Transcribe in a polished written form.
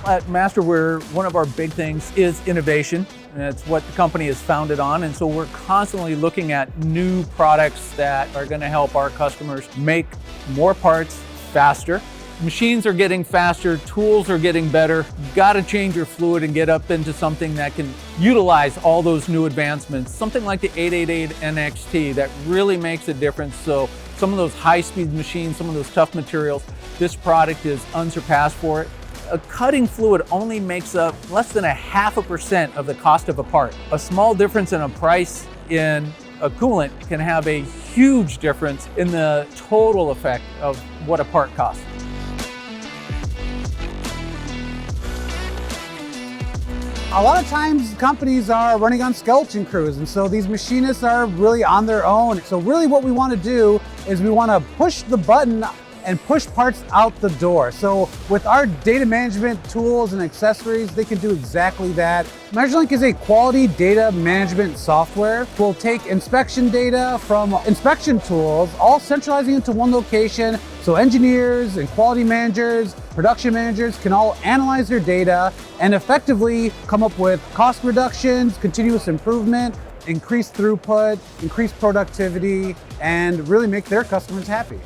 At Masterwear, one of our big things is innovation. And it's what the company is founded on. And so we're constantly looking at new products that are going to help our customers make more parts faster. Machines are getting faster, tools are getting better. You've got to change your fluid and get up into something that can utilize all those new advancements. Something like the 888 NXT that really makes a difference. So some of those high-speed machines, some of those tough materials, this product is unsurpassed for it. A cutting fluid only makes up less than 0.5% of the cost of a part. A small difference in a price in a coolant can have a huge difference in the total effect of what a part costs. A lot of times companies are running on skeleton crews, and so these machinists are really on their own. So really what we want to do is we want to push the button and push parts out the door. So with our data management tools and accessories, they can do exactly that. MeasureLink is a quality data management software. We'll take inspection data from inspection tools, all centralizing into one location, so engineers and quality managers, production managers can all analyze their data and effectively come up with cost reductions, continuous improvement, increased throughput, increased productivity, and really make their customers happy.